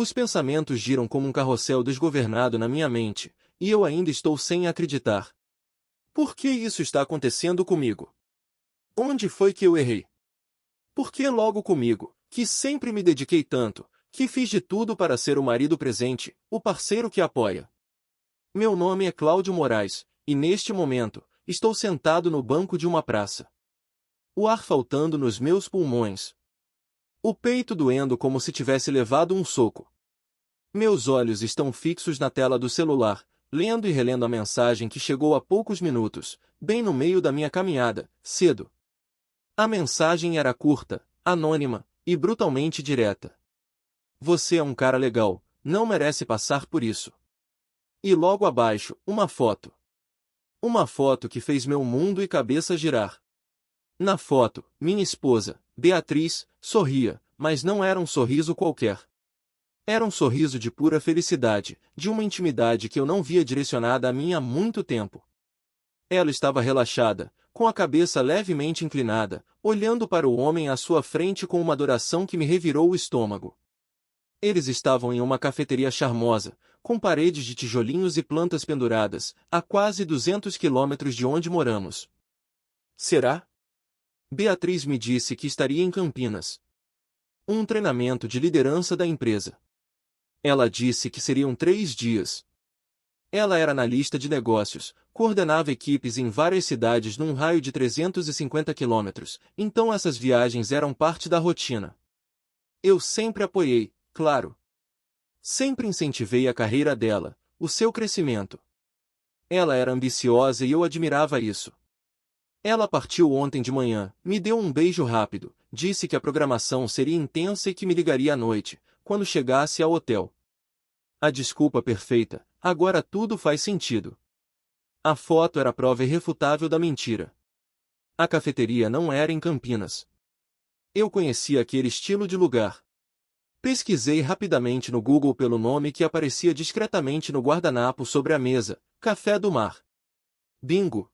Os pensamentos giram como um carrossel desgovernado na minha mente, e eu ainda estou sem acreditar. Por que isso está acontecendo comigo? Onde foi que eu errei? Por que logo comigo, que sempre me dediquei tanto, que fiz de tudo para ser o marido presente, o parceiro que apoia? Meu nome é Cláudio Moraes, e neste momento, estou sentado no banco de uma praça. O ar faltando nos meus pulmões. O peito doendo como se tivesse levado um soco. Meus olhos estão fixos na tela do celular, lendo e relendo a mensagem que chegou há poucos minutos, bem no meio da minha caminhada, cedo. A mensagem era curta, anônima e brutalmente direta. Você é um cara legal, não merece passar por isso. E logo abaixo, uma foto. Uma foto que fez meu mundo e cabeça girar. Na foto, minha esposa, Beatriz, sorria, mas não era um sorriso qualquer. Era um sorriso de pura felicidade, de uma intimidade que eu não via direcionada a mim há muito tempo. Ela estava relaxada, com a cabeça levemente inclinada, olhando para o homem à sua frente com uma adoração que me revirou o estômago. Eles estavam em uma cafeteria charmosa, com paredes de tijolinhos e plantas penduradas, a quase 200 quilômetros de onde moramos. Será? Beatriz me disse que estaria em Campinas. Um treinamento de liderança da empresa. Ela disse que seriam 3 dias. Ela era analista de negócios, coordenava equipes em várias cidades num raio de 350 quilômetros, então essas viagens eram parte da rotina. Eu sempre apoiei, claro. Sempre incentivei a carreira dela, o seu crescimento. Ela era ambiciosa e eu admirava isso. Ela partiu ontem de manhã, me deu um beijo rápido, disse que a programação seria intensa e que me ligaria à noite, quando chegasse ao hotel. A desculpa perfeita, agora tudo faz sentido. A foto era a prova irrefutável da mentira. A cafeteria não era em Campinas. Eu conhecia aquele estilo de lugar. Pesquisei rapidamente no Google pelo nome que aparecia discretamente no guardanapo sobre a mesa, Café do Mar. Bingo!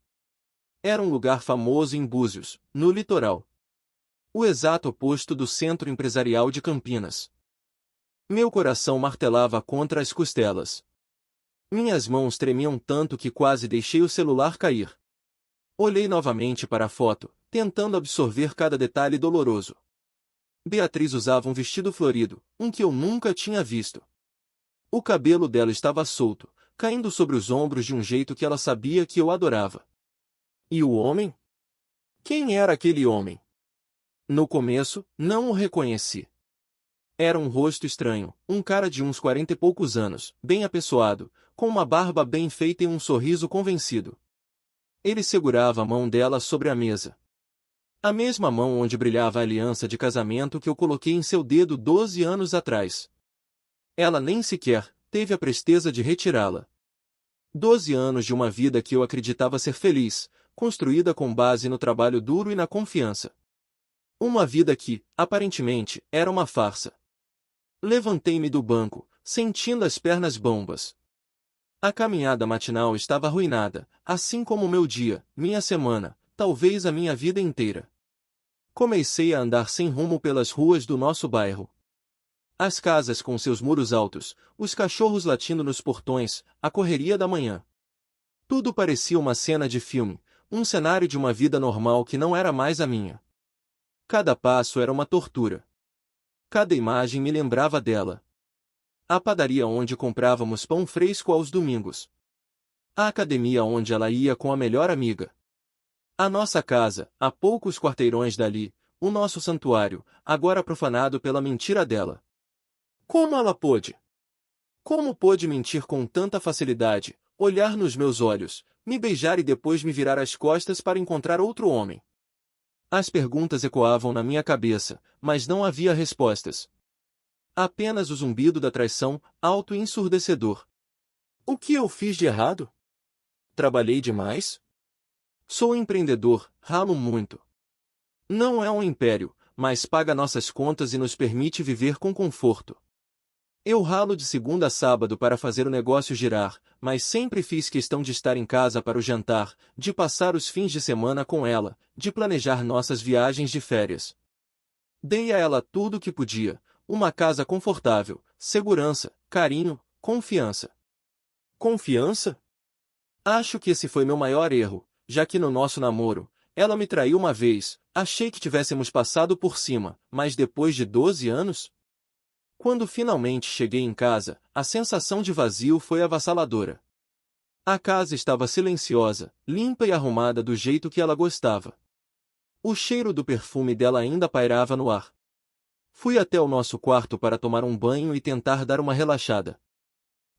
Era um lugar famoso em Búzios, no litoral. O exato oposto do centro empresarial de Campinas. Meu coração martelava contra as costelas. Minhas mãos tremiam tanto que quase deixei o celular cair. Olhei novamente para a foto, tentando absorver cada detalhe doloroso. Beatriz usava um vestido florido, um que eu nunca tinha visto. O cabelo dela estava solto, caindo sobre os ombros de um jeito que ela sabia que eu adorava. E o homem? Quem era aquele homem? No começo, não o reconheci. Era um rosto estranho, um cara de uns 40 e poucos anos, bem apessoado, com uma barba bem feita e um sorriso convencido. Ele segurava a mão dela sobre a mesa. A mesma mão onde brilhava a aliança de casamento que eu coloquei em seu dedo 12 anos atrás. Ela nem sequer teve a presteza de retirá-la. 12 anos de uma vida que eu acreditava ser feliz, construída com base no trabalho duro e na confiança. Uma vida que, aparentemente, era uma farsa. Levantei-me do banco, sentindo as pernas bambas. A caminhada matinal estava arruinada, assim como o meu dia, minha semana, talvez a minha vida inteira. Comecei a andar sem rumo pelas ruas do nosso bairro. As casas com seus muros altos, os cachorros latindo nos portões, a correria da manhã. Tudo parecia uma cena de filme, um cenário de uma vida normal que não era mais a minha. Cada passo era uma tortura. Cada imagem me lembrava dela. A padaria onde comprávamos pão fresco aos domingos. A academia onde ela ia com a melhor amiga. A nossa casa, a poucos quarteirões dali, o nosso santuário, agora profanado pela mentira dela. Como ela pôde? Como pôde mentir com tanta facilidade, olhar nos meus olhos, me beijar e depois me virar as costas para encontrar outro homem? As perguntas ecoavam na minha cabeça, mas não havia respostas. Apenas o zumbido da traição, alto e ensurdecedor. O que eu fiz de errado? Trabalhei demais? Sou empreendedor, ralo muito. Não é um império, mas paga nossas contas e nos permite viver com conforto. Eu ralo de segunda a sábado para fazer o negócio girar, mas sempre fiz questão de estar em casa para o jantar, de passar os fins de semana com ela, de planejar nossas viagens de férias. Dei a ela tudo o que podia, uma casa confortável, segurança, carinho, confiança. Confiança? Acho que esse foi meu maior erro, já que no nosso namoro, ela me traiu uma vez, achei que tivéssemos passado por cima, mas depois de 12 anos? Quando finalmente cheguei em casa, a sensação de vazio foi avassaladora. A casa estava silenciosa, limpa e arrumada do jeito que ela gostava. O cheiro do perfume dela ainda pairava no ar. Fui até o nosso quarto para tomar um banho e tentar dar uma relaxada.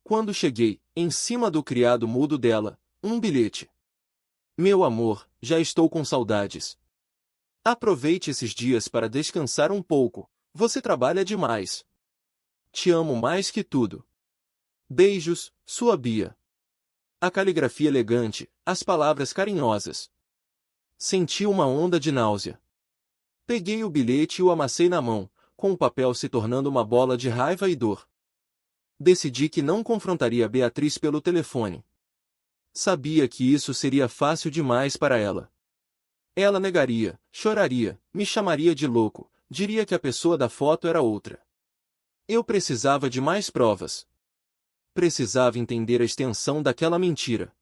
Quando cheguei, em cima do criado mudo dela, um bilhete. Meu amor, já estou com saudades. Aproveite esses dias para descansar um pouco, você trabalha demais. Te amo mais que tudo. Beijos, sua Bia. A caligrafia elegante, as palavras carinhosas. Senti uma onda de náusea. Peguei o bilhete e o amassei na mão, com o papel se tornando uma bola de raiva e dor. Decidi que não confrontaria Beatriz pelo telefone. Sabia que isso seria fácil demais para ela. Ela negaria, choraria, me chamaria de louco, diria que a pessoa da foto era outra. Eu precisava de mais provas. Precisava entender a extensão daquela mentira.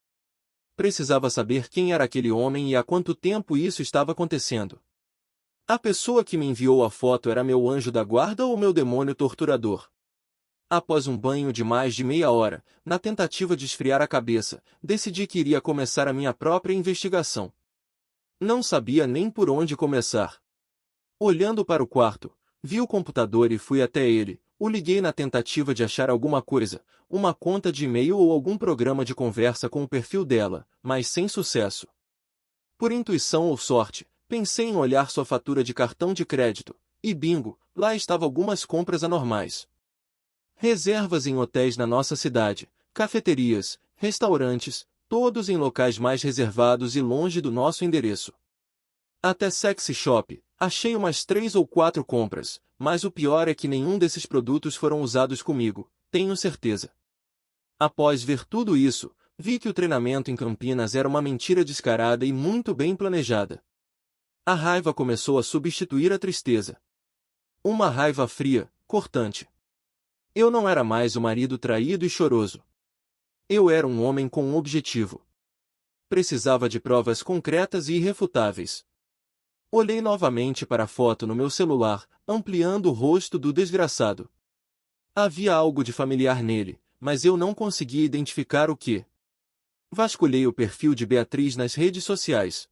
Precisava saber quem era aquele homem e há quanto tempo isso estava acontecendo. A pessoa que me enviou a foto era meu anjo da guarda ou meu demônio torturador? Após um banho de mais de meia hora, na tentativa de esfriar a cabeça, decidi que iria começar a minha própria investigação. Não sabia nem por onde começar. Olhando para o quarto, vi o computador e fui até ele, o liguei na tentativa de achar alguma coisa, uma conta de e-mail ou algum programa de conversa com o perfil dela, mas sem sucesso. Por intuição ou sorte, pensei em olhar sua fatura de cartão de crédito, e bingo, lá estavam algumas compras anormais. Reservas em hotéis na nossa cidade, cafeterias, restaurantes, todos em locais mais reservados e longe do nosso endereço. Até sexy shop, achei umas 3 ou 4 compras, mas o pior é que nenhum desses produtos foram usados comigo, tenho certeza. Após ver tudo isso, vi que o treinamento em Campinas era uma mentira descarada e muito bem planejada. A raiva começou a substituir a tristeza. Uma raiva fria, cortante. Eu não era mais o marido traído e choroso. Eu era um homem com um objetivo. Precisava de provas concretas e irrefutáveis. Olhei novamente para a foto no meu celular, ampliando o rosto do desgraçado. Havia algo de familiar nele, mas eu não conseguia identificar o que. Vasculhei o perfil de Beatriz nas redes sociais.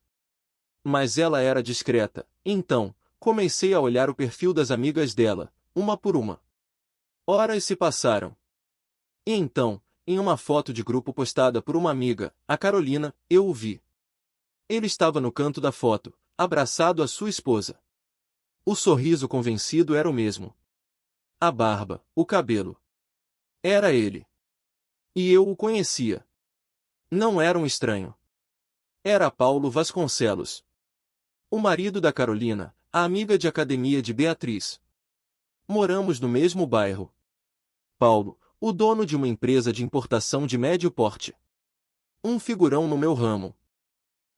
Mas ela era discreta, então, comecei a olhar o perfil das amigas dela, uma por uma. Horas se passaram. E então, em uma foto de grupo postada por uma amiga, a Carolina, eu o vi. Ele estava no canto da foto, abraçado à sua esposa. O sorriso convencido era o mesmo. A barba, o cabelo. Era ele. E eu o conhecia. Não era um estranho. Era Paulo Vasconcelos. O marido da Carolina, a amiga de academia de Beatriz. Moramos no mesmo bairro. Paulo, o dono de uma empresa de importação de médio porte. Um figurão no meu ramo.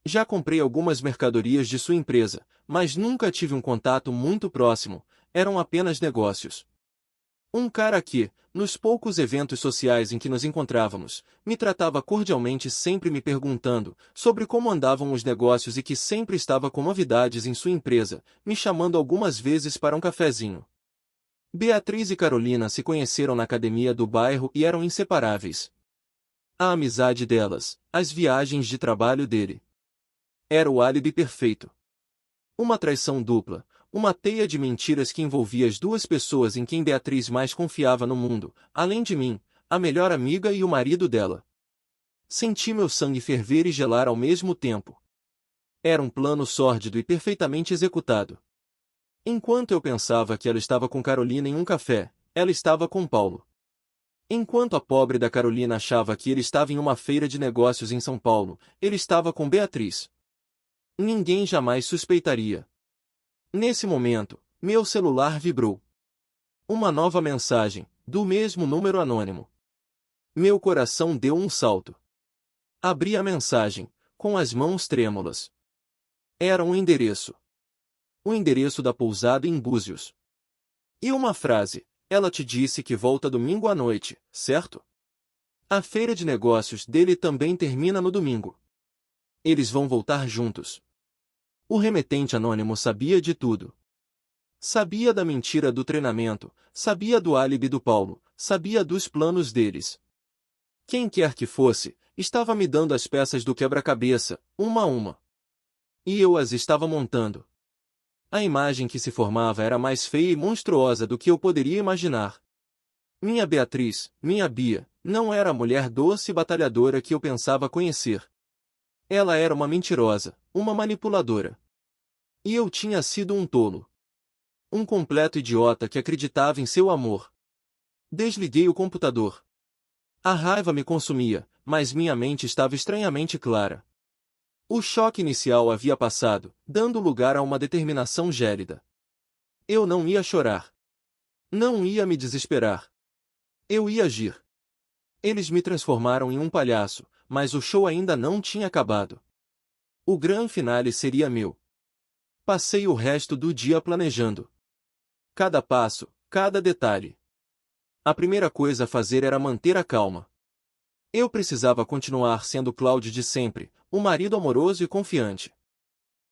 Já comprei algumas mercadorias de sua empresa, mas nunca tive um contato muito próximo, eram apenas negócios. Um cara que, nos poucos eventos sociais em que nos encontrávamos, me tratava cordialmente, sempre me perguntando sobre como andavam os negócios e que sempre estava com novidades em sua empresa, me chamando algumas vezes para um cafezinho. Beatriz e Carolina se conheceram na academia do bairro e eram inseparáveis. A amizade delas, as viagens de trabalho dele. Era o álibi perfeito. Uma traição dupla, uma teia de mentiras que envolvia as duas pessoas em quem Beatriz mais confiava no mundo, além de mim, a melhor amiga e o marido dela. Senti meu sangue ferver e gelar ao mesmo tempo. Era um plano sórdido e perfeitamente executado. Enquanto eu pensava que ela estava com Carolina em um café, ela estava com Paulo. Enquanto a pobre da Carolina achava que ele estava em uma feira de negócios em São Paulo, ele estava com Beatriz. Ninguém jamais suspeitaria. Nesse momento, meu celular vibrou. Uma nova mensagem, do mesmo número anônimo. Meu coração deu um salto. Abri a mensagem, com as mãos trêmulas. Era um endereço. O endereço da pousada em Búzios. E uma frase: ela te disse que volta domingo à noite, certo? A feira de negócios dele também termina no domingo. Eles vão voltar juntos. O remetente anônimo sabia de tudo. Sabia da mentira do treinamento, sabia do álibi do Paulo, sabia dos planos deles. Quem quer que fosse, estava me dando as peças do quebra-cabeça, uma a uma. E eu as estava montando. A imagem que se formava era mais feia e monstruosa do que eu poderia imaginar. Minha Beatriz, minha Bia, não era a mulher doce e batalhadora que eu pensava conhecer. Ela era uma mentirosa, uma manipuladora. E eu tinha sido um tolo. Um completo idiota que acreditava em seu amor. Desliguei o computador. A raiva me consumia, mas minha mente estava estranhamente clara. O choque inicial havia passado, dando lugar a uma determinação gélida. Eu não ia chorar. Não ia me desesperar. Eu ia agir. Eles me transformaram em um palhaço, mas o show ainda não tinha acabado. O grande finale seria meu. Passei o resto do dia planejando. Cada passo, cada detalhe. A primeira coisa a fazer era manter a calma. Eu precisava continuar sendo Cláudio de sempre, o marido amoroso e confiante.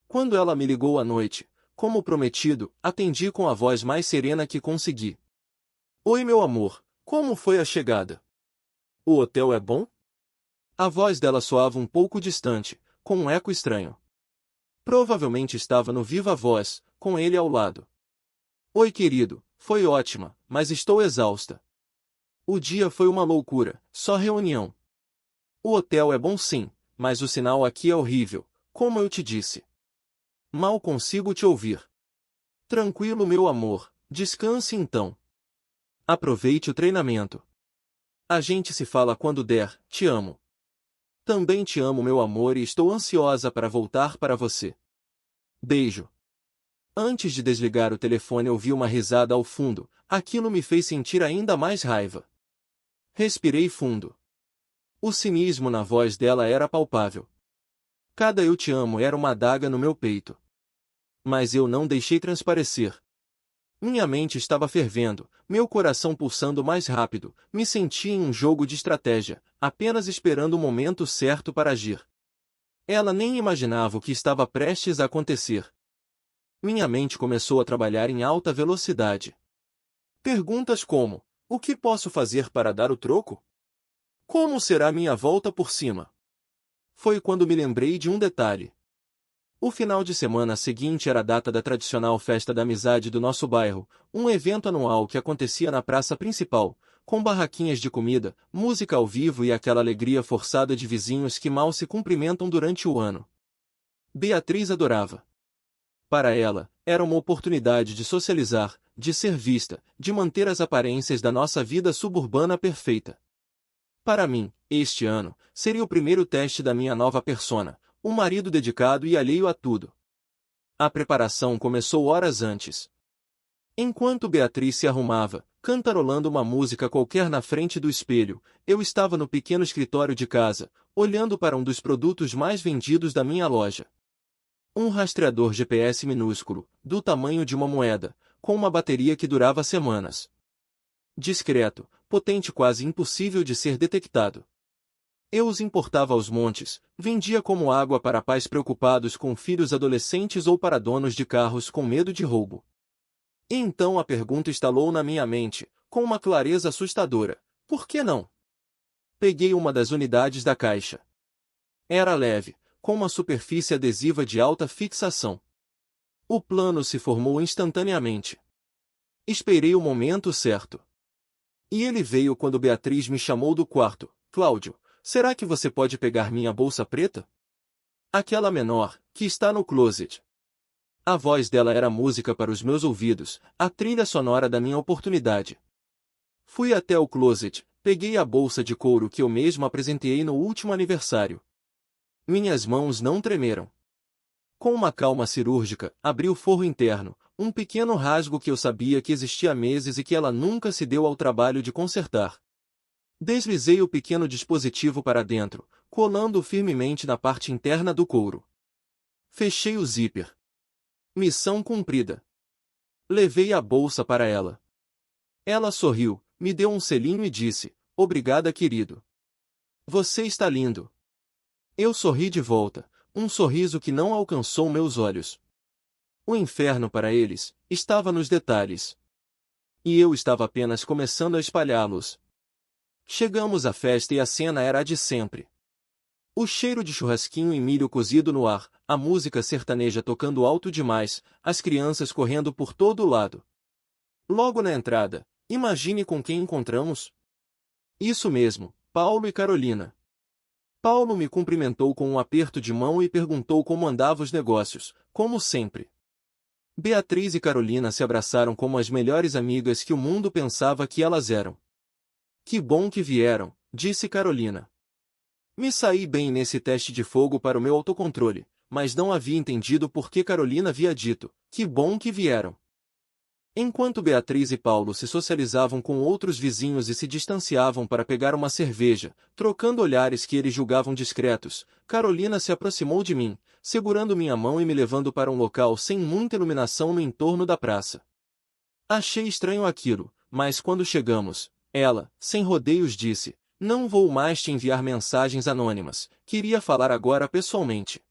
Quando ela me ligou à noite, como prometido, atendi com a voz mais serena que consegui. Oi, meu amor, como foi a chegada? O hotel é bom? A voz dela soava um pouco distante, com um eco estranho. Provavelmente estava no Viva Voz, com ele ao lado. Oi, querido, foi ótima, mas estou exausta. O dia foi uma loucura, só reunião. O hotel é bom sim, mas o sinal aqui é horrível, como eu te disse. Mal consigo te ouvir. Tranquilo, meu amor, descanse então. Aproveite o treinamento. A gente se fala quando der, te amo. Também te amo, meu amor, e estou ansiosa para voltar para você. Beijo. Antes de desligar o telefone, ouvi uma risada ao fundo, aquilo me fez sentir ainda mais raiva. Respirei fundo. O cinismo na voz dela era palpável. Cada eu te amo era uma adaga no meu peito. Mas eu não deixei transparecer. Minha mente estava fervendo, meu coração pulsando mais rápido, me senti em um jogo de estratégia, apenas esperando o momento certo para agir. Ela nem imaginava o que estava prestes a acontecer. Minha mente começou a trabalhar em alta velocidade. Perguntas como: o que posso fazer para dar o troco? Como será minha volta por cima? Foi quando me lembrei de um detalhe. O final de semana seguinte era a data da tradicional Festa da Amizade do nosso bairro, um evento anual que acontecia na praça principal, com barraquinhas de comida, música ao vivo e aquela alegria forçada de vizinhos que mal se cumprimentam durante o ano. Beatriz adorava. Para ela, era uma oportunidade de socializar, de ser vista, de manter as aparências da nossa vida suburbana perfeita. Para mim, este ano, seria o primeiro teste da minha nova persona, um marido dedicado e alheio a tudo. A preparação começou horas antes. Enquanto Beatriz se arrumava, cantarolando uma música qualquer na frente do espelho, eu estava no pequeno escritório de casa, olhando para um dos produtos mais vendidos da minha loja. Um rastreador GPS minúsculo, do tamanho de uma moeda, com uma bateria que durava semanas. Discreto, potente, quase impossível de ser detectado. Eu os importava aos montes, vendia como água para pais preocupados com filhos adolescentes ou para donos de carros com medo de roubo. E então a pergunta estalou na minha mente, com uma clareza assustadora: por que não? Peguei uma das unidades da caixa. Era leve, com uma superfície adesiva de alta fixação. O plano se formou instantaneamente. Esperei o momento certo. E ele veio quando Beatriz me chamou do quarto. Cláudio, será que você pode pegar minha bolsa preta? Aquela menor, que está no closet. A voz dela era música para os meus ouvidos, a trilha sonora da minha oportunidade. Fui até o closet, peguei a bolsa de couro que eu mesmo apresenteei no último aniversário. Minhas mãos não tremeram. Com uma calma cirúrgica, abri o forro interno, um pequeno rasgo que eu sabia que existia há meses e que ela nunca se deu ao trabalho de consertar. Deslizei o pequeno dispositivo para dentro, colando-o firmemente na parte interna do couro. Fechei o zíper. Missão cumprida. Levei a bolsa para ela. Ela sorriu, me deu um selinho e disse, obrigada, querido. Você está lindo. Eu sorri de volta, um sorriso que não alcançou meus olhos. O inferno para eles estava nos detalhes. E eu estava apenas começando a espalhá-los. Chegamos à festa e a cena era a de sempre. O cheiro de churrasquinho e milho cozido no ar, a música sertaneja tocando alto demais, as crianças correndo por todo lado. Logo na entrada, imagine com quem encontramos? Isso mesmo, Paulo e Carolina. Paulo me cumprimentou com um aperto de mão e perguntou como andavam os negócios, como sempre. Beatriz e Carolina se abraçaram como as melhores amigas que o mundo pensava que elas eram. Que bom que vieram, disse Carolina. Me saí bem nesse teste de fogo para o meu autocontrole, mas não havia entendido por que Carolina havia dito, que bom que vieram. Enquanto Beatriz e Paulo se socializavam com outros vizinhos e se distanciavam para pegar uma cerveja, trocando olhares que eles julgavam discretos, Carolina se aproximou de mim, segurando minha mão e me levando para um local sem muita iluminação no entorno da praça. Achei estranho aquilo, mas quando chegamos, ela, sem rodeios, disse, não vou mais te enviar mensagens anônimas, queria falar agora pessoalmente.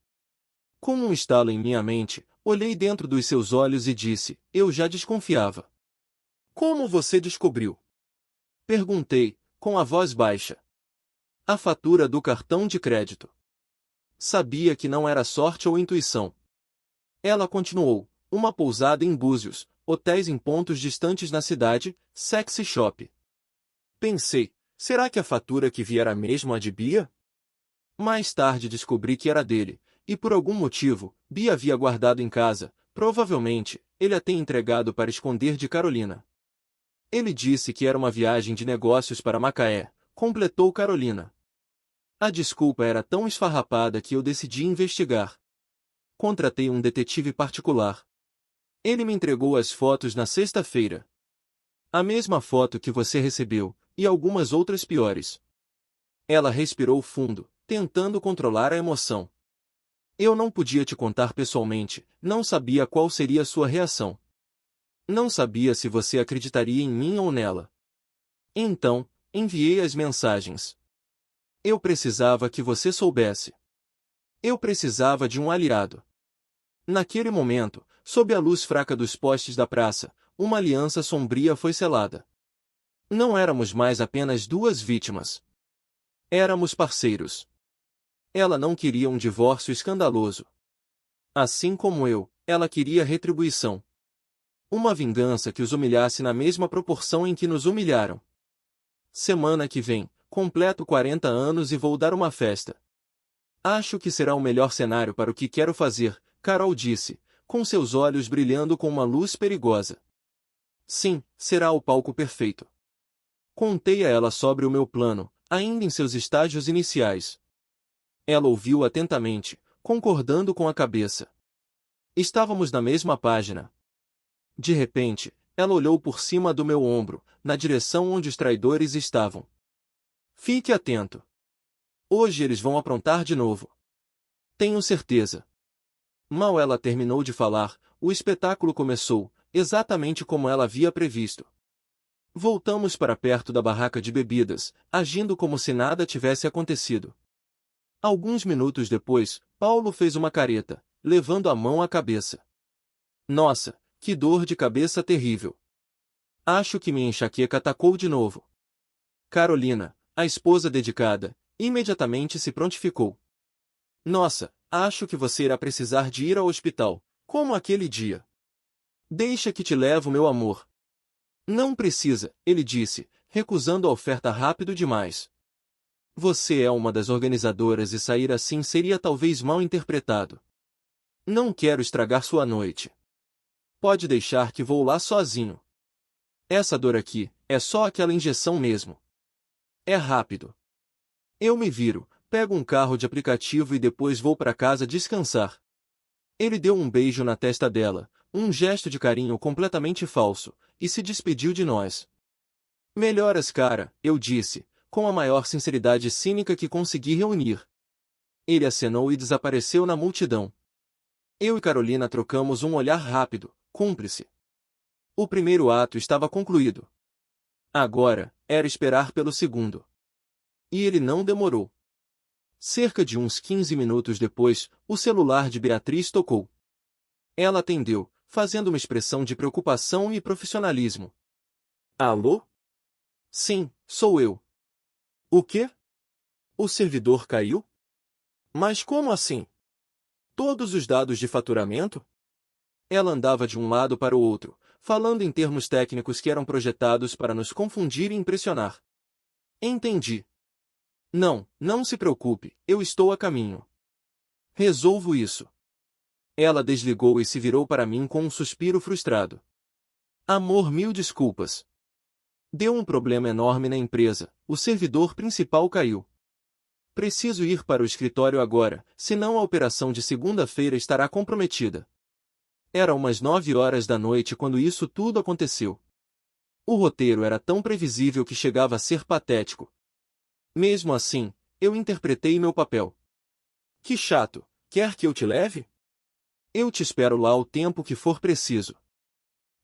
Com um estalo em minha mente, olhei dentro dos seus olhos e disse, eu já desconfiava. Como você descobriu? Perguntei, com a voz baixa. A fatura do cartão de crédito. Sabia que não era sorte ou intuição. Ela continuou, uma pousada em Búzios, hotéis em pontos distantes na cidade, sexy shop. Pensei, será que a fatura que viera mesmo a de Bia? Mais tarde descobri que era dele, e por algum motivo, Bia havia guardado em casa, provavelmente, ele a tem entregado para esconder de Carolina. Ele disse que era uma viagem de negócios para Macaé, completou Carolina. A desculpa era tão esfarrapada que eu decidi investigar. Contratei um detetive particular. Ele me entregou as fotos na sexta-feira. A mesma foto que você recebeu, e algumas outras piores. Ela respirou fundo, tentando controlar a emoção. Eu não podia te contar pessoalmente, não sabia qual seria sua reação. Não sabia se você acreditaria em mim ou nela. Então, enviei as mensagens. Eu precisava que você soubesse. Eu precisava de um aliado. Naquele momento, sob a luz fraca dos postes da praça, uma aliança sombria foi selada. Não éramos mais apenas duas vítimas. Éramos parceiros. Ela não queria um divórcio escandaloso. Assim como eu, ela queria retribuição. Uma vingança que os humilhasse na mesma proporção em que nos humilharam. Semana que vem, completo 40 anos e vou dar uma festa. Acho que será o melhor cenário para o que quero fazer, Carol disse, com seus olhos brilhando com uma luz perigosa. Sim, será o palco perfeito. Contei a ela sobre o meu plano, ainda em seus estágios iniciais. Ela ouviu atentamente, concordando com a cabeça. Estávamos na mesma página. De repente, ela olhou por cima do meu ombro, na direção onde os traidores estavam. Fique atento. Hoje eles vão aprontar de novo. Tenho certeza. Mal ela terminou de falar, o espetáculo começou, exatamente como ela havia previsto. Voltamos para perto da barraca de bebidas, agindo como se nada tivesse acontecido. Alguns minutos depois, Paulo fez uma careta, levando a mão à cabeça. Nossa, que dor de cabeça terrível. Acho que minha enxaqueca atacou de novo. Carolina, a esposa dedicada, imediatamente se prontificou. Nossa, acho que você irá precisar de ir ao hospital, como aquele dia. Deixa que te levo, meu amor. Não precisa, ele disse, recusando a oferta rápido demais. Você é uma das organizadoras e sair assim seria talvez mal interpretado. Não quero estragar sua noite. Pode deixar que vou lá sozinho. Essa dor aqui, é só aquela injeção mesmo. É rápido. Eu me viro, pego um carro de aplicativo e depois vou para casa descansar. Ele deu um beijo na testa dela, um gesto de carinho completamente falso, e se despediu de nós. Melhoras, cara, eu disse, com a maior sinceridade cínica que consegui reunir. Ele acenou e desapareceu na multidão. Eu e Carolina trocamos um olhar rápido, cúmplice. O primeiro ato estava concluído. Agora, era esperar pelo segundo. E ele não demorou. Cerca de uns 15 minutos depois, o celular de Beatriz tocou. Ela atendeu, fazendo uma expressão de preocupação e profissionalismo. Alô? Sim, sou eu. O quê? O servidor caiu? Mas como assim? Todos os dados de faturamento? Ela andava de um lado para o outro, falando em termos técnicos que eram projetados para nos confundir e impressionar. Entendi. Não, não se preocupe, eu estou a caminho. Resolvo isso. Ela desligou e se virou para mim com um suspiro frustrado. Amor, mil desculpas. Deu um problema enorme na empresa, o servidor principal caiu. Preciso ir para o escritório agora, senão a operação de segunda-feira estará comprometida. Era umas 9 horas da noite quando isso tudo aconteceu. O roteiro era tão previsível que chegava a ser patético. Mesmo assim, eu interpretei meu papel. Que chato, quer que eu te leve? Eu te espero lá o tempo que for preciso.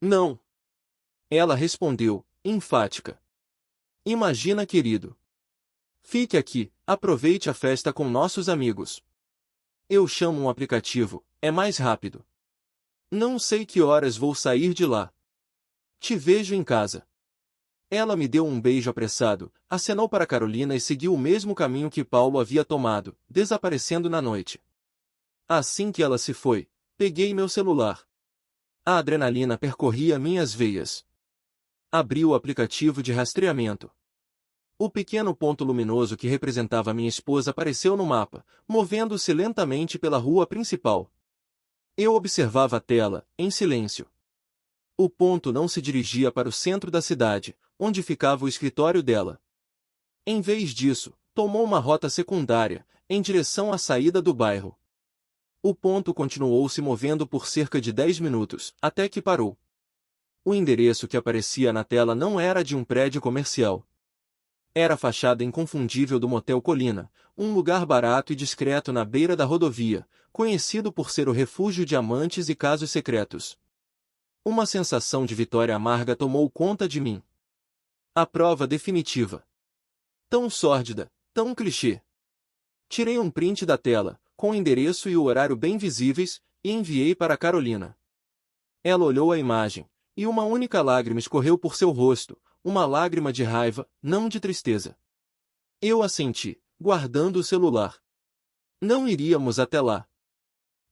Não. Ela respondeu, enfática. Imagina, querido. Fique aqui, aproveite a festa com nossos amigos. Eu chamo um aplicativo, é mais rápido. Não sei que horas vou sair de lá. Te vejo em casa. Ela me deu um beijo apressado, acenou para Carolina e seguiu o mesmo caminho que Paulo havia tomado, desaparecendo na noite. Assim que ela se foi, peguei meu celular. A adrenalina percorria minhas veias. Abri o aplicativo de rastreamento. O pequeno ponto luminoso que representava minha esposa apareceu no mapa, movendo-se lentamente pela rua principal. Eu observava a tela, em silêncio. O ponto não se dirigia para o centro da cidade, onde ficava o escritório dela. Em vez disso, tomou uma rota secundária, em direção à saída do bairro. O ponto continuou se movendo por cerca de 10 minutos, até que parou. O endereço que aparecia na tela não era de um prédio comercial. Era a fachada inconfundível do Motel Colina, um lugar barato e discreto na beira da rodovia, conhecido por ser o refúgio de amantes e casos secretos. Uma sensação de vitória amarga tomou conta de mim. A prova definitiva. Tão sórdida, tão clichê. Tirei um print da tela, com o endereço e o horário bem visíveis, e enviei para Carolina. Ela olhou a imagem, e uma única lágrima escorreu por seu rosto, uma lágrima de raiva, não de tristeza. Eu assenti, guardando o celular. Não iríamos até lá.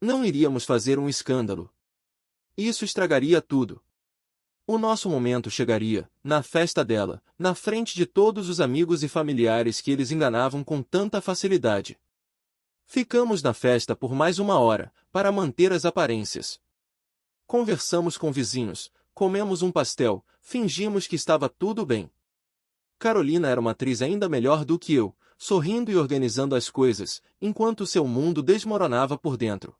Não iríamos fazer um escândalo. Isso estragaria tudo. O nosso momento chegaria, na festa dela, na frente de todos os amigos e familiares que eles enganavam com tanta facilidade. Ficamos na festa por mais 1 hora, para manter as aparências. Conversamos com vizinhos, comemos um pastel, fingimos que estava tudo bem. Carolina era uma atriz ainda melhor do que eu, sorrindo e organizando as coisas, enquanto seu mundo desmoronava por dentro.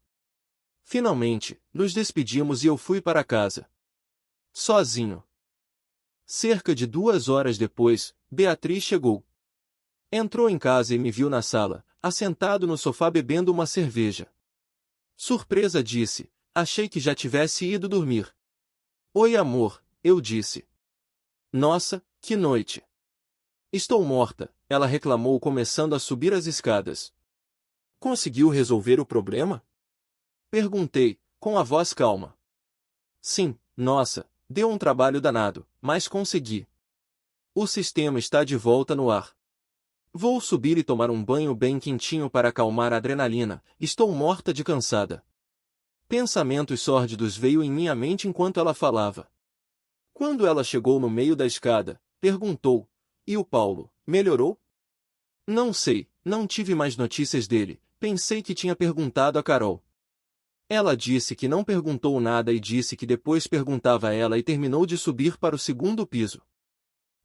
Finalmente, nos despedimos e eu fui para casa. Sozinho. Cerca de 2 horas depois, Beatriz chegou. Entrou em casa e me viu na sala, assentado no sofá bebendo uma cerveja. Surpresa, disse, achei que já tivesse ido dormir. Oi, amor, eu disse. Nossa, que noite. Estou morta, ela reclamou começando a subir as escadas. Conseguiu resolver o problema? Perguntei, com a voz calma. Sim, nossa, deu um trabalho danado, mas consegui. O sistema está de volta no ar. Vou subir e tomar um banho bem quentinho para acalmar a adrenalina, estou morta de cansada. Pensamentos sórdidos veio em minha mente enquanto ela falava. Quando ela chegou no meio da escada, perguntou, e o Paulo, melhorou? Não sei, não tive mais notícias dele, pensei que tinha perguntado a Carol. Ela disse que não perguntou nada e disse que depois perguntava a ela e terminou de subir para o segundo piso.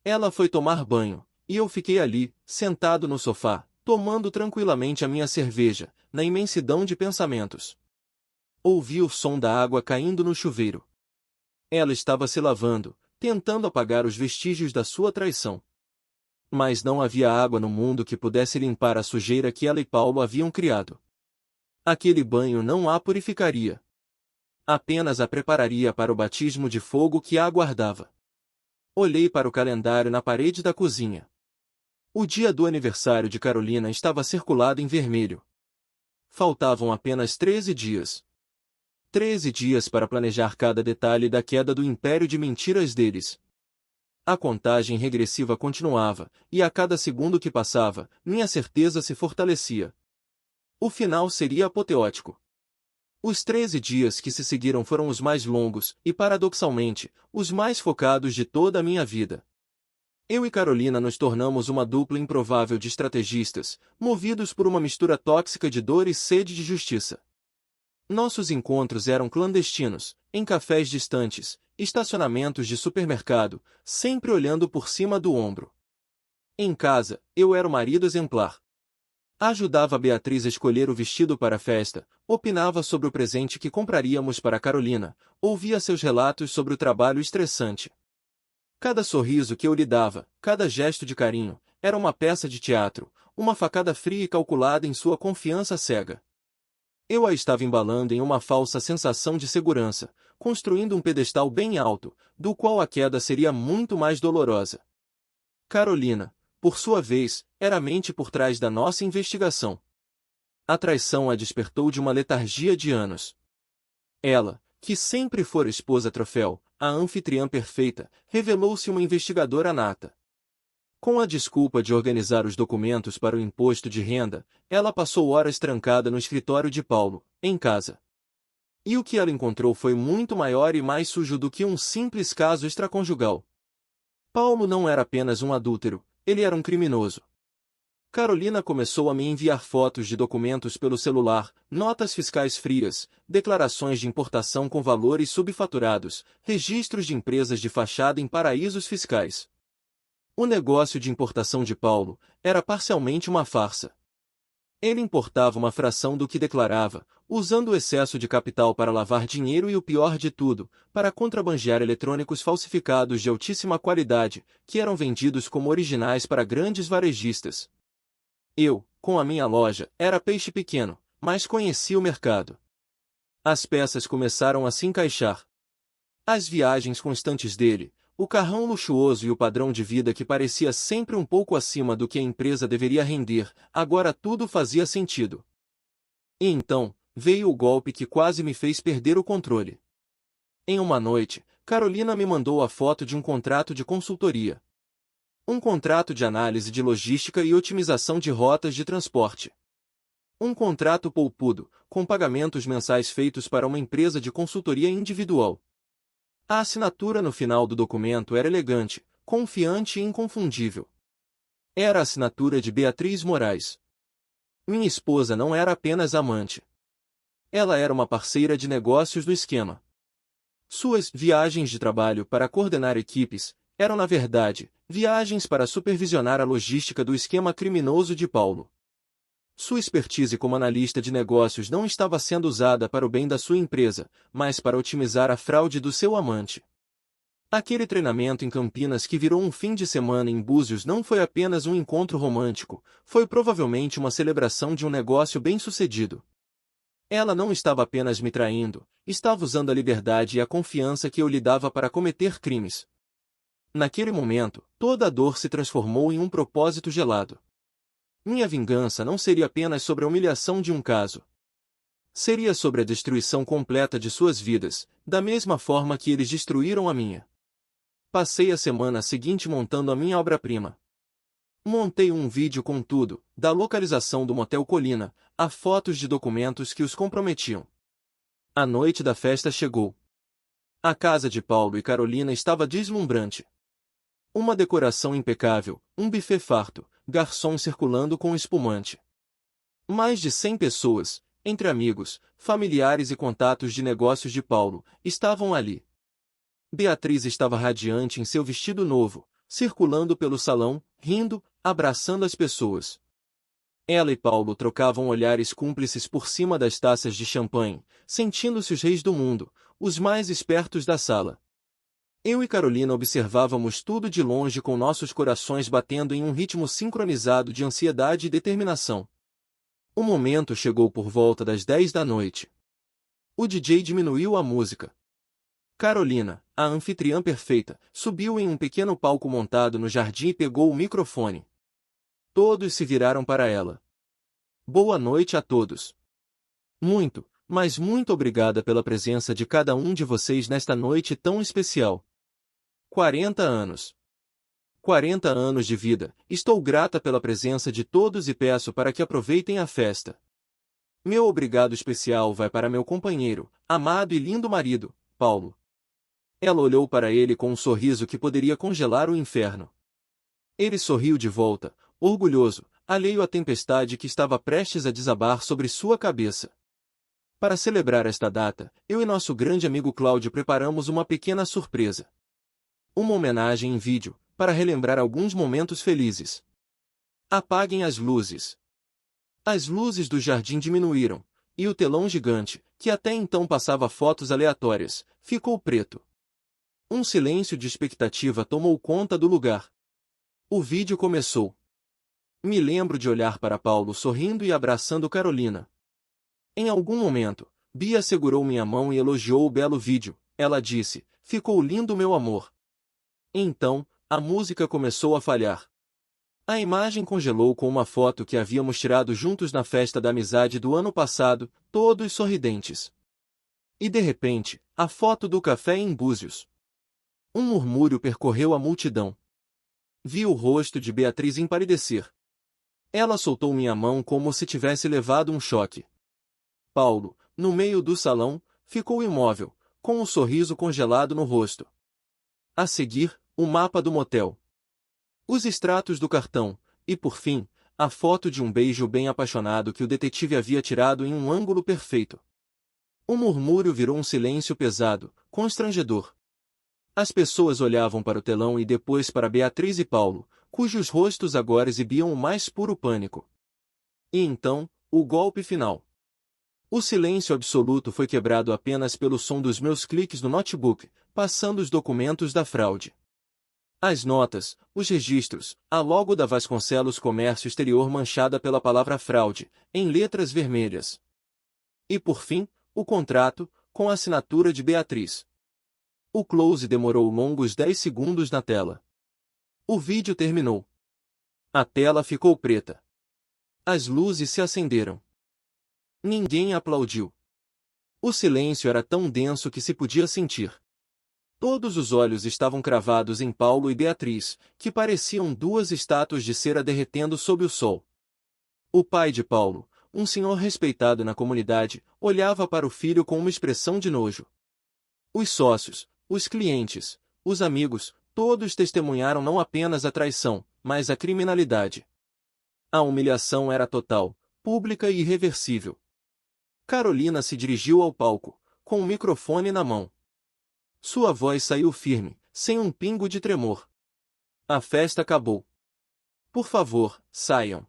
Ela foi tomar banho, e eu fiquei ali, sentado no sofá, tomando tranquilamente a minha cerveja, na imensidão de pensamentos. Ouvi o som da água caindo no chuveiro. Ela estava se lavando, tentando apagar os vestígios da sua traição. Mas não havia água no mundo que pudesse limpar a sujeira que ela e Paulo haviam criado. Aquele banho não a purificaria. Apenas a prepararia para o batismo de fogo que a aguardava. Olhei para o calendário na parede da cozinha. O dia do aniversário de Carolina estava circulado em vermelho. Faltavam apenas 13 dias. 13 dias para planejar cada detalhe da queda do império de mentiras deles. A contagem regressiva continuava, e a cada segundo que passava, minha certeza se fortalecia. O final seria apoteótico. Os 13 dias que se seguiram foram os mais longos e, paradoxalmente, os mais focados de toda a minha vida. Eu e Carolina nos tornamos uma dupla improvável de estrategistas, movidos por uma mistura tóxica de dor e sede de justiça. Nossos encontros eram clandestinos, em cafés distantes, estacionamentos de supermercado, sempre olhando por cima do ombro. Em casa, eu era o marido exemplar. Ajudava Beatriz a escolher o vestido para a festa, opinava sobre o presente que compraríamos para Carolina, ouvia seus relatos sobre o trabalho estressante. Cada sorriso que eu lhe dava, cada gesto de carinho, era uma peça de teatro, uma facada fria e calculada em sua confiança cega. Eu a estava embalando em uma falsa sensação de segurança, construindo um pedestal bem alto, do qual a queda seria muito mais dolorosa. Carolina, por sua vez, era a mente por trás da nossa investigação. A traição a despertou de uma letargia de anos. Ela, que sempre fora esposa troféu, a anfitriã perfeita, revelou-se uma investigadora nata. Com a desculpa de organizar os documentos para o imposto de renda, ela passou horas trancada no escritório de Paulo, em casa. E o que ela encontrou foi muito maior e mais sujo do que um simples caso extraconjugal. Paulo não era apenas um adúltero, ele era um criminoso. Carolina começou a me enviar fotos de documentos pelo celular, notas fiscais frias, declarações de importação com valores subfaturados, registros de empresas de fachada em paraísos fiscais. O negócio de importação de Paulo era parcialmente uma farsa. Ele importava uma fração do que declarava, usando o excesso de capital para lavar dinheiro e o pior de tudo, para contrabandear eletrônicos falsificados de altíssima qualidade, que eram vendidos como originais para grandes varejistas. Eu, com a minha loja, era peixe pequeno, mas conhecia o mercado. As peças começaram a se encaixar. As viagens constantes dele, o carrão luxuoso e o padrão de vida que parecia sempre um pouco acima do que a empresa deveria render, agora tudo fazia sentido. E então, veio o golpe que quase me fez perder o controle. Em uma noite, Carolina me mandou a foto de um contrato de consultoria. Um contrato de análise de logística e otimização de rotas de transporte. Um contrato polpudo, com pagamentos mensais feitos para uma empresa de consultoria individual. A assinatura no final do documento era elegante, confiante e inconfundível. Era a assinatura de Beatriz Moraes. Minha esposa não era apenas amante. Ela era uma parceira de negócios do esquema. Suas viagens de trabalho para coordenar equipes eram, na verdade, viagens para supervisionar a logística do esquema criminoso de Paulo. Sua expertise como analista de negócios não estava sendo usada para o bem da sua empresa, mas para otimizar a fraude do seu amante. Aquele treinamento em Campinas que virou um fim de semana em Búzios não foi apenas um encontro romântico, foi provavelmente uma celebração de um negócio bem-sucedido. Ela não estava apenas me traindo, estava usando a liberdade e a confiança que eu lhe dava para cometer crimes. Naquele momento, toda a dor se transformou em um propósito gelado. Minha vingança não seria apenas sobre a humilhação de um caso. Seria sobre a destruição completa de suas vidas, da mesma forma que eles destruíram a minha. Passei a semana seguinte montando a minha obra-prima. Montei um vídeo com tudo, da localização do Motel Colina, a fotos de documentos que os comprometiam. A noite da festa chegou. A casa de Paulo e Carolina estava deslumbrante. Uma decoração impecável, um buffet farto, garçom circulando com espumante. Mais de 100 pessoas, entre amigos, familiares e contatos de negócios de Paulo, estavam ali. Beatriz estava radiante em seu vestido novo, circulando pelo salão, rindo, abraçando as pessoas. Ela e Paulo trocavam olhares cúmplices por cima das taças de champanhe, sentindo-se os reis do mundo, os mais espertos da sala. Eu e Carolina observávamos tudo de longe com nossos corações batendo em um ritmo sincronizado de ansiedade e determinação. O momento chegou por volta das 10 da noite. O DJ diminuiu a música. Carolina, a anfitriã perfeita, subiu em um pequeno palco montado no jardim e pegou o microfone. Todos se viraram para ela. Boa noite a todos. Muito, mas muito obrigada pela presença de cada um de vocês nesta noite tão especial. 40 anos. 40 anos de vida. Estou grata pela presença de todos e peço para que aproveitem a festa. Meu obrigado especial vai para meu companheiro, amado e lindo marido, Paulo. Ela olhou para ele com um sorriso que poderia congelar o inferno. Ele sorriu de volta, orgulhoso, alheio à tempestade que estava prestes a desabar sobre sua cabeça. Para celebrar esta data, eu e nosso grande amigo Cláudio preparamos uma pequena surpresa. Uma homenagem em vídeo, para relembrar alguns momentos felizes. Apaguem as luzes. As luzes do jardim diminuíram, e o telão gigante, que até então passava fotos aleatórias, ficou preto. Um silêncio de expectativa tomou conta do lugar. O vídeo começou. Me lembro de olhar para Paulo sorrindo e abraçando Carolina. Em algum momento, Bia segurou minha mão e elogiou o belo vídeo. Ela disse, ficou lindo meu amor. Então, a música começou a falhar. A imagem congelou com uma foto que havíamos tirado juntos na festa da amizade do ano passado, todos sorridentes. E de repente, a foto do café em Búzios. Um murmúrio percorreu a multidão. Vi o rosto de Beatriz empalidecer. Ela soltou minha mão como se tivesse levado um choque. Paulo, no meio do salão, ficou imóvel, com um sorriso congelado no rosto. A seguir, o mapa do motel. Os extratos do cartão, e por fim, a foto de um beijo bem apaixonado que o detetive havia tirado em um ângulo perfeito. O murmúrio virou um silêncio pesado, constrangedor. As pessoas olhavam para o telão e depois para Beatriz e Paulo, cujos rostos agora exibiam o mais puro pânico. E então, o golpe final. O silêncio absoluto foi quebrado apenas pelo som dos meus cliques no notebook, passando os documentos da fraude. As notas, os registros, a logo da Vasconcelos Comércio Exterior manchada pela palavra fraude, em letras vermelhas. E por fim, o contrato, com a assinatura de Beatriz. O close demorou longos 10 segundos na tela. O vídeo terminou. A tela ficou preta. As luzes se acenderam. Ninguém aplaudiu. O silêncio era tão denso que se podia sentir. Todos os olhos estavam cravados em Paulo e Beatriz, que pareciam duas estátuas de cera derretendo sob o sol. O pai de Paulo, um senhor respeitado na comunidade, olhava para o filho com uma expressão de nojo. Os sócios, os clientes, os amigos, todos testemunharam não apenas a traição, mas a criminalidade. A humilhação era total, pública e irreversível. Carolina se dirigiu ao palco, com o microfone na mão. Sua voz saiu firme, sem um pingo de tremor. A festa acabou. Por favor, saiam.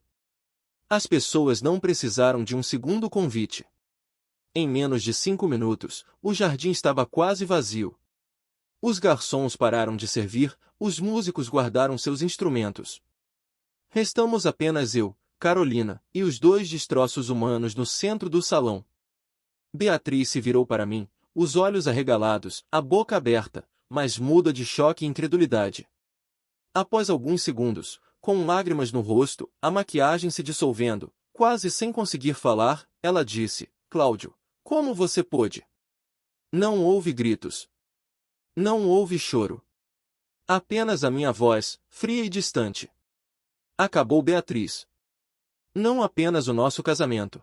As pessoas não precisaram de um segundo convite. Em menos de 5 minutos, o jardim estava quase vazio. Os garçons pararam de servir, os músicos guardaram seus instrumentos. Restamos apenas eu, Carolina, e os 2 destroços humanos no centro do salão. Beatriz se virou para mim, os olhos arregalados, a boca aberta, mas muda de choque e incredulidade. Após alguns segundos, com lágrimas no rosto, a maquiagem se dissolvendo, quase sem conseguir falar, ela disse, Cláudio, como você pôde? Não houve gritos. Não houve choro. Apenas a minha voz, fria e distante. Acabou Beatriz. Não apenas o nosso casamento.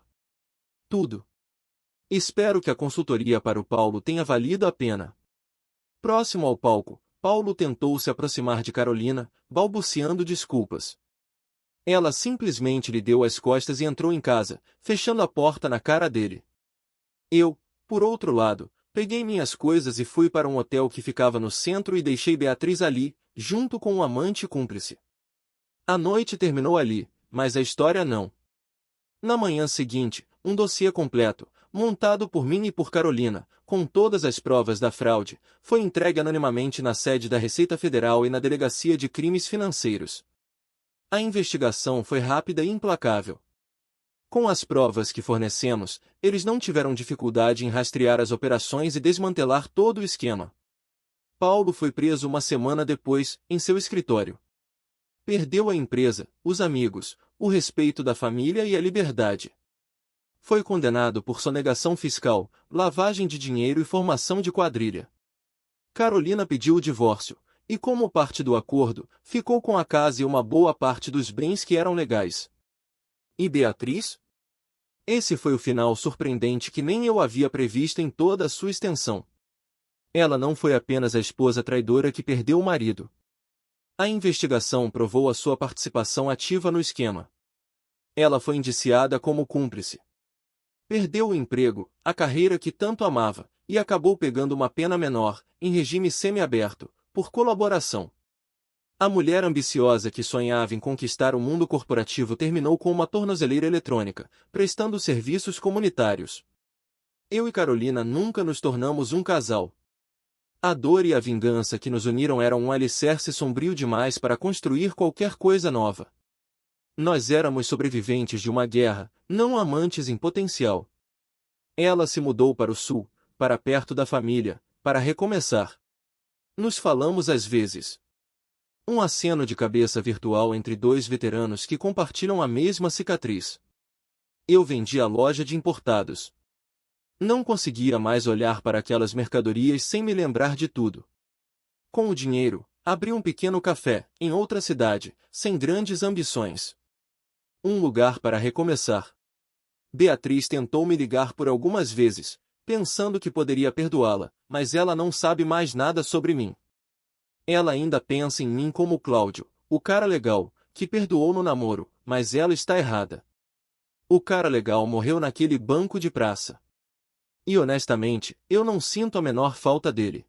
Tudo. Espero que a consultoria para o Paulo tenha valido a pena. Próximo ao palco, Paulo tentou se aproximar de Carolina, balbuciando desculpas. Ela simplesmente lhe deu as costas e entrou em casa, fechando a porta na cara dele. Eu, por outro lado, peguei minhas coisas e fui para um hotel que ficava no centro e deixei Beatriz ali, junto com um amante cúmplice. A noite terminou ali, mas a história não. Na manhã seguinte, um dossiê completo, montado por mim e por Carolina, com todas as provas da fraude, foi entregue anonimamente na sede da Receita Federal e na Delegacia de Crimes Financeiros. A investigação foi rápida e implacável. Com as provas que fornecemos, eles não tiveram dificuldade em rastrear as operações e desmantelar todo o esquema. Paulo foi preso uma semana depois, em seu escritório. Perdeu a empresa, os amigos, o respeito da família e a liberdade. Foi condenado por sonegação fiscal, lavagem de dinheiro e formação de quadrilha. Carolina pediu o divórcio, e como parte do acordo, ficou com a casa e uma boa parte dos bens que eram legais. E Beatriz? Esse foi o final surpreendente que nem eu havia previsto em toda a sua extensão. Ela não foi apenas a esposa traidora que perdeu o marido. A investigação provou a sua participação ativa no esquema. Ela foi indiciada como cúmplice. Perdeu o emprego, a carreira que tanto amava, e acabou pegando uma pena menor, em regime semiaberto, por colaboração. A mulher ambiciosa que sonhava em conquistar o mundo corporativo terminou com uma tornozeleira eletrônica, prestando serviços comunitários. Eu e Carolina nunca nos tornamos um casal. A dor e a vingança que nos uniram eram um alicerce sombrio demais para construir qualquer coisa nova. Nós éramos sobreviventes de uma guerra, não amantes em potencial. Ela se mudou para o sul, para perto da família, para recomeçar. Nos falamos às vezes. Um aceno de cabeça virtual entre dois veteranos que compartilham a mesma cicatriz. Eu vendi a loja de importados. Não conseguia mais olhar para aquelas mercadorias sem me lembrar de tudo. Com o dinheiro, abri um pequeno café, em outra cidade, sem grandes ambições. Um lugar para recomeçar. Beatriz tentou me ligar por algumas vezes, pensando que poderia perdoá-la, mas ela não sabe mais nada sobre mim. Ela ainda pensa em mim como Cláudio, o cara legal, que perdoou no namoro, mas ela está errada. O cara legal morreu naquele banco de praça. E honestamente, eu não sinto a menor falta dele.